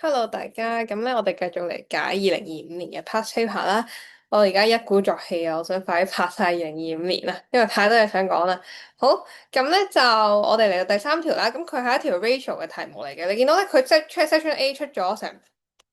Hello，大家，咁咧我哋繼續嚟解2025年嘅 past paper 啦。我而家一鼓作氣啊，我想快啲拍晒2025年啦，因為太多嘢想講啦。好，咁咧就我哋嚟到第三條啦。咁佢係一條 Rachel 嘅題目嚟嘅。你見到咧佢即係 section A 出咗成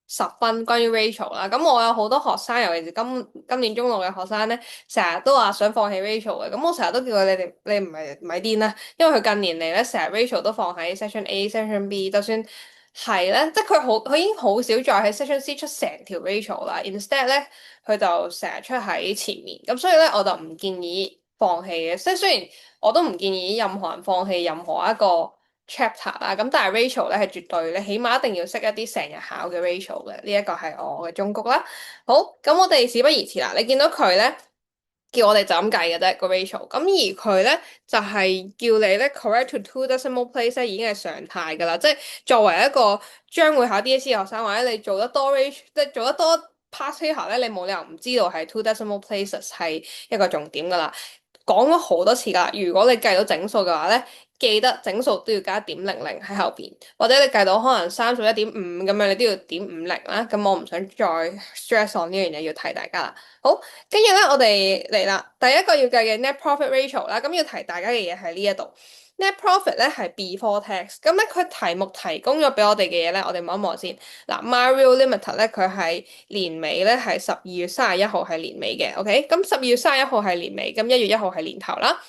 10分關於 Rachel 啦。咁我有好多學生，尤其是今年中六嘅學生咧，成日都話想放棄 Rachel 嘅。咁我成日都叫佢你唔係癲啦，因為佢近年嚟咧成日 Rachel 都放喺 section A、section B，就算。係咧，即係佢已經好少再喺 Section C 出成條 Rachel 啦。Instead 咧，佢就成日出喺前面。咁所以咧，我就唔建議放棄嘅。即係雖然我都唔建議任何人放棄任何一個 chapter 啦。咁但係 Rachel 咧係絕對，你起碼一定要識一啲成日考嘅 Rachel 嘅。呢一個係我嘅忠告啦。好，咁我哋事不宜遲啦。你見到佢咧？叫我哋就咁計嘅啫個 ratio，咁而佢咧就係、叫你咧 correct to two decimal place 咧已經係常態噶啦，即係作為一個將會考 DSE 嘅學生，或者你做得多 ratio，即係做得多 past paper 咧，你冇理由唔知道係 two decimal places 係一個重點噶啦。講咗好多次噶啦，如果你計到整數嘅話咧，記得整數都要加1.00喺後邊，或者你計到可能31.5咁樣，你都要0.50啦。咁我唔想再 stress on 呢樣嘢，要提大家啦。好。跟住咧，我哋嚟啦，第一個要計嘅 net profit ratio 啦，咁要提大家嘅嘢喺呢一度。net profit 咧係 before tax，咁咧佢題目提供咗俾我哋嘅嘢咧，我哋望一望先。嗱，Mario Limited 咧佢係年尾咧係12月31號係年尾嘅，OK？咁12月31號係年尾，咁1月1號係年頭啦。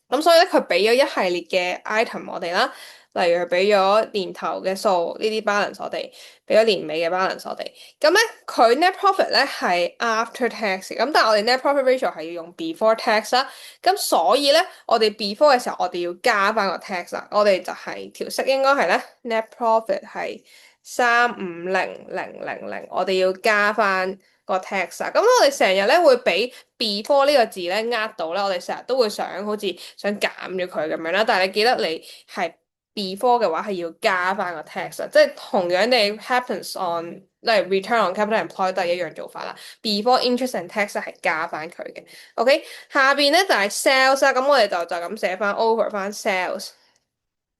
咁所以咧，佢俾咗一系列嘅 item 我哋啦，例如佢俾咗年頭嘅數呢啲 balance 我哋，俾咗年尾嘅 balance 我哋。咁咧，佢 net profit 咧係 after tax，咁但係我哋 net profit ratio 係要用 before tax 啦。咁所以咧，我哋 before 嘅時候，我哋要加翻個 tax 啦。我哋就係調息應該係咧 net profit 係350,000，我哋要加翻個 tax 啊，咁我哋成日咧會俾 before 呢個字咧呃到啦，我哋成日都會想好似想減咗佢咁樣啦，但係你記得你係 before 嘅話係要加翻個 tax 啊，即係同樣地 happens on 例如 return on capital employed 都係一樣做法啦，before interest and tax 係加翻佢嘅，OK，下邊咧就係 sales 啦，咁我哋就咁寫翻 over 翻 sales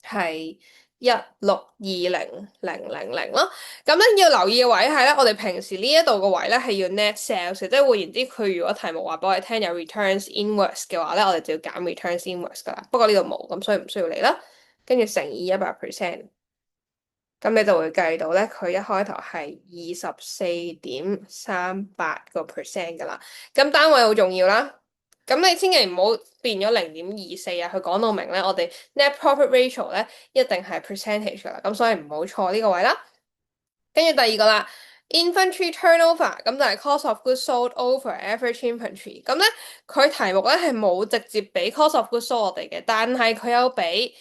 係1620,000咯。咁咧要留意嘅位係咧，我哋平時呢一度嘅位咧係要 net sales，即係換言之，佢如果題目話俾我哋聽有 returns inwards 嘅話咧，我哋就要減 returns inwards 噶啦。不過呢度冇，咁所以唔需要嚟啦。跟住乘以100%，咁你就會計到咧，佢一開頭係24.38%噶啦。咁單位好重要啦。咁你千祈唔好變咗0.24啊！佢講到明咧，我哋 net profit ratio 咧一定係 percentage 噶啦，咁所以唔好錯呢個位啦。跟住第二個啦，inventory turnover，咁就係 cost of goods sold over average inventory。咁咧佢題目咧係冇直接俾 cost of goods sold 我哋嘅，但係佢有俾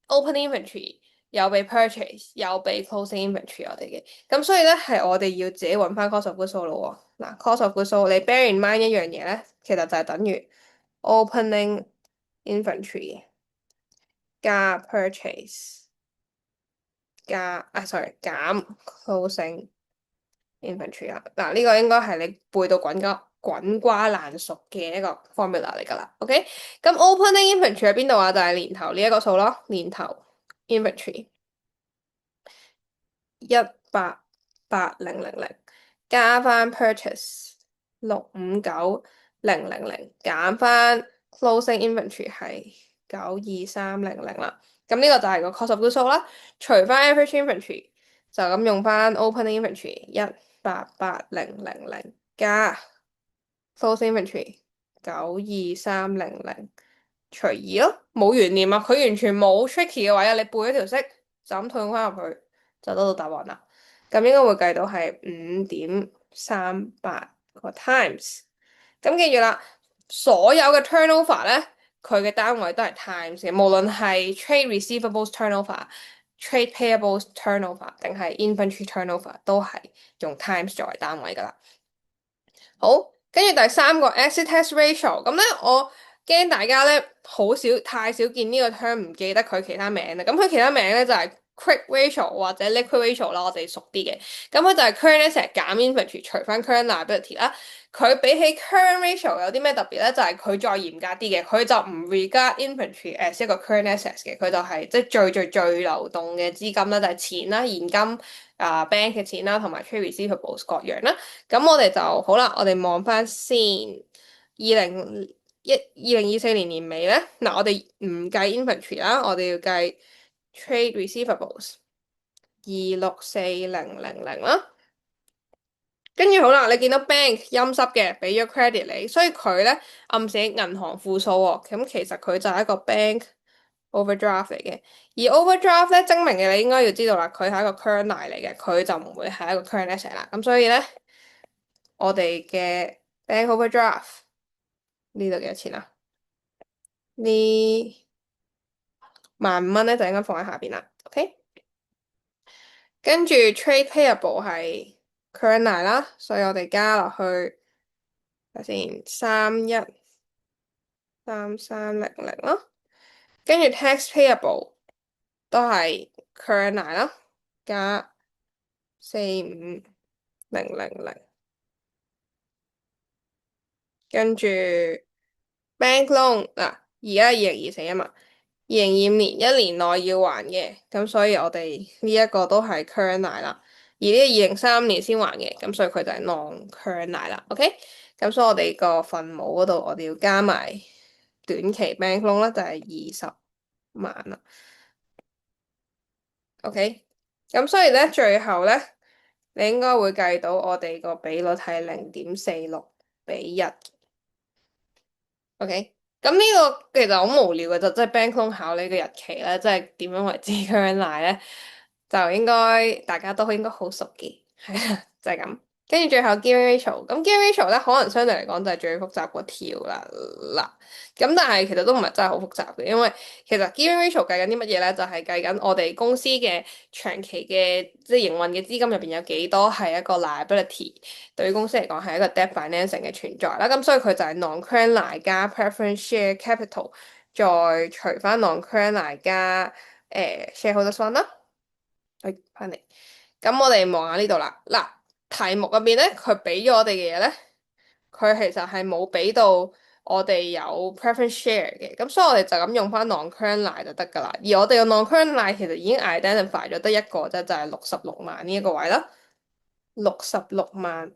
open inventory，有俾 purchase，有俾 closing inventory 我哋嘅。咁所以咧係我哋要自己揾翻 cost of goods sold 咯喎。嗱，cost of goods sold 你 bear in mind 一樣嘢咧，其實就係等於 opening inventory 加 purchase 加sorry 減 closing inventory 啦。嗱，呢個應該係你背到滾瓜爛熟嘅一個 formula 嚟噶啦。OK，咁 opening inventory 喺邊度啊？就係年頭呢一個數咯，年頭 inventory 188,000加翻 purchase 659,000減翻 closing inventory 係923,000啦。咁呢個就係個 cost of goods sold 啦。除翻 average inventory 就咁用翻 opening inventory 188,000加 closing inventory 923,000除二咯，冇懸念啊！佢完全冇 tricky 嘅位啊！你背咗條式就咁套用翻入去就得到答案啦。咁應該會計到係5.38個 times。咁記住啦，所有嘅 turnover 咧，佢嘅單位都係 times 嘅，無論係 trade receivables turnover、trade payables turnover 定係 inventory turnover 都係用 times 作為單位噶啦。好，跟住第三個 exit tax ratio，咁咧我驚大家咧太少見呢個 term，唔記得佢其他名啦。咁佢其他名咧就係 quick ratio 或者 liquid ratio 啦，我哋熟啲嘅。咁佢就係 current asset 減 inventory 除翻 current liability 啦。佢比起 current ratio 有啲咩特別咧？就係佢再嚴格啲嘅，佢就唔 regard inventory as 一個 current assets 嘅，佢就係即係最流動嘅資金啦，就係錢啦、現金bank 嘅錢啦，同埋 trade receivables 各樣啦。咁我哋就好啦，我哋望翻先，2024年年尾咧，嗱我哋唔計 inventory 啦，我哋要計 trade receivables 264,000啦。跟住好啦，你見到 bank 陰濕嘅，俾咗 credit 你，所以佢咧暗示銀行負數喎。咁其實佢就係一個 bank overdraft 嚟嘅。而 overdraft 咧，精明嘅你應該要知道啦，佢係一個 current line 嚟嘅，佢就唔會係一個 current asset 啦。咁所以咧，我哋嘅 bank overdraft 呢度幾多錢啊？呢15,000咧就應該放喺下邊啦。OK，跟住 trade payable 係 current line 啦，所以我哋加落去，睇下先313300咯。跟住 tax payable 都係 current line 啦，加45,000。跟住 bank loan 嗱，而家2024啊嘛，2025年1年內要還嘅，咁所以我哋呢一個都係 current line 啦。而呢個2035年先還嘅，咁所以佢就係 non-current line 啦。OK，咁所以我哋個分母嗰度我哋要加埋短期 bank loan 啦，就係20萬啦。OK，咁所以咧最後咧，你應該會計到我哋個比率係0.46:1。OK，咁呢個其實好無聊嘅，就即係 bank loan 考你嘅日期咧，即係點樣為之 current line 咧，就應該大家都應該好熟嘅，係啊，就係咁。跟住最後 gearing ratio，咁 gearing ratio 咧可能相對嚟講就係最複雜嗰條啦嗱。咁但係其實都唔係真係好複雜嘅，因為其實 gearing ratio 計緊啲乜嘢咧？就係計緊我哋公司嘅長期嘅即係營運嘅資金入邊有幾多係一個 liability，對於公司嚟講係一個 debt financing 嘅存在啦。咁所以佢就係 non-current line 加 preference share capital，再除翻 non-current line 加shareholders fund 啦。去翻嚟，咁我哋望下呢度啦。嗱，題目入邊咧，佢俾咗我哋嘅嘢咧，佢其實係冇俾到我哋有 preference share 嘅，咁所以我哋就咁用翻 non-current line 就得噶啦。而我哋嘅 non-current line 其實已經 identify 咗得一個啫，就係66萬呢一個位啦，66萬。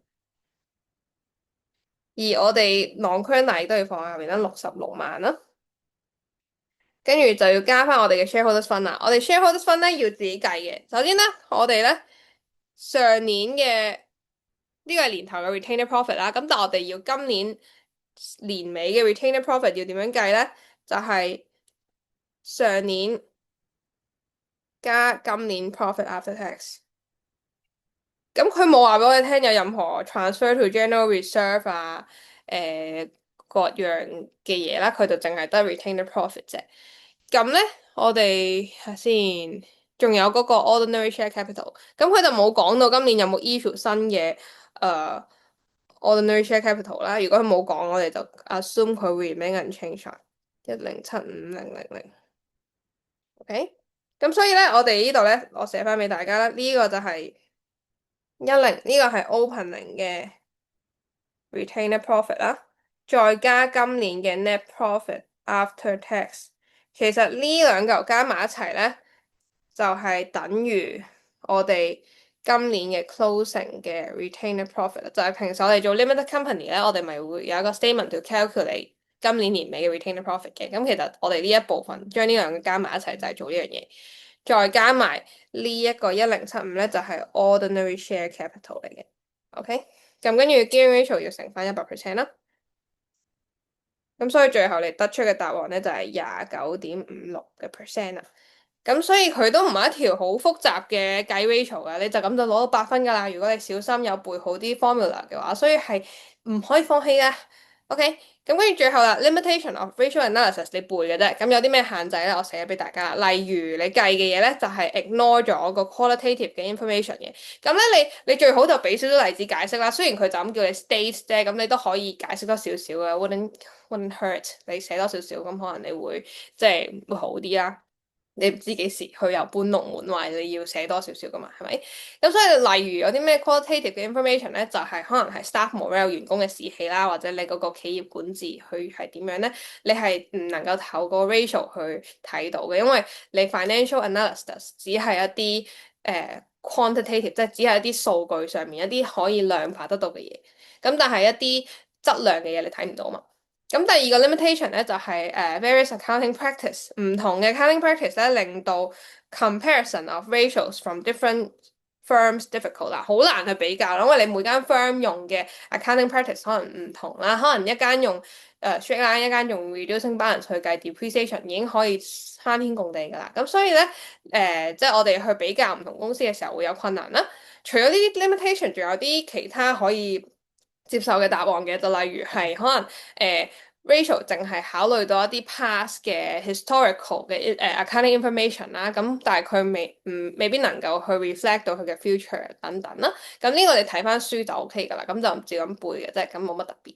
而我哋 non-current line 都要放喺下邊啦，66萬啦。跟住就要加翻我哋嘅 shareholders fund 啦。我哋 shareholders fund 咧要自己計嘅。首先咧，我哋咧上年嘅呢個係年頭嘅 retained profit 啦。咁但係我哋要今年年尾嘅 retained profit 要點樣計咧？就係上年加今年 profit after tax。咁佢冇話俾我哋聽有任何 transfer to general reserve 啊，各樣嘅嘢啦，佢就淨係得 retained profit 啫。咁咧，我哋睇下先，仲有嗰個 ordinary share capital，咁佢就冇講到今年有冇 issue 新嘅ordinary share capital 啦。如果佢冇講，我哋就 assume 佢 remain unchanged 1075000。OK，咁所以咧，我哋呢度咧，我寫翻俾大家啦。呢個就係呢個係 opening 嘅 retained profit 啦，再加今年嘅 net profit after tax。其實呢兩嚿加埋一齊咧，就係等於我哋今年嘅 closing 嘅 retained profit 啦。就係平時我哋做 limited company 咧，我哋咪會有一個 statement to calculate 今年年尾嘅 retained profit 嘅。咁其實我哋呢一部分將呢兩個加埋一齊就係做呢樣嘢，再加埋呢一個1075咧，就係 ordinary share capital 嚟嘅。OK，咁跟住 gearing ratio 要乘翻100%啦。咁所以最後你得出嘅答案咧就係29.56%啦。咁所以佢都唔係一條好複雜嘅計 ratio 嘅，你就咁就攞到8分噶啦。如果你小心有背好啲 formula 嘅話，所以係唔可以放棄嘅。OK，咁跟住最後啦，limitation of ratio analysis 你背嘅啫。咁有啲咩限制咧？我寫咗俾大家。例如你計嘅嘢咧，就係 ignore 咗個 qualitative 嘅 information 嘅。咁咧你最好就俾少少例子解釋啦。雖然佢就咁叫你 state 啫，咁你都可以解釋多少少嘅，wouldn't hurt 你寫多少少，咁可能你會即係會好啲啦。你唔知幾時佢又搬龍門，話你要寫多少少噶嘛，係咪？咁所以例如有啲咩 qualitative 嘅 information 咧，就係可能係 staff morale 員工嘅士氣啦，或者你嗰個企業管治佢係點樣咧，你係唔能夠透過 racial 去睇到嘅，因為你 financial analysis 只係一啲quantitative，即係只係一啲數據上面一啲可以量化得到嘅嘢，咁但係一啲質量嘅嘢你睇唔到嘛。咁第二個 limitation 咧就係various accounting practice，唔同嘅 accounting practice 咧令到 comparison of ratios from different firms difficult 啦，好難去比較，因為你每間 firm 用嘅 accounting practice 可能唔同啦，可能一間用straight line，一間用 reducing balance 去計 depreciation 已經可以慳天共地㗎啦。咁所以咧即係我哋去比較唔同公司嘅時候會有困難啦。除咗呢啲 limitation，仲有啲其他可以接受嘅答案嘅，就例如係可能ratio 淨係考慮到一啲 past 嘅 historical 嘅accounting information 啦，咁但係佢未必能夠去 reflect 到佢嘅 future 等等啦。咁呢個你睇翻書就 OK 噶啦，咁就唔照咁背嘅啫，咁冇乜特別。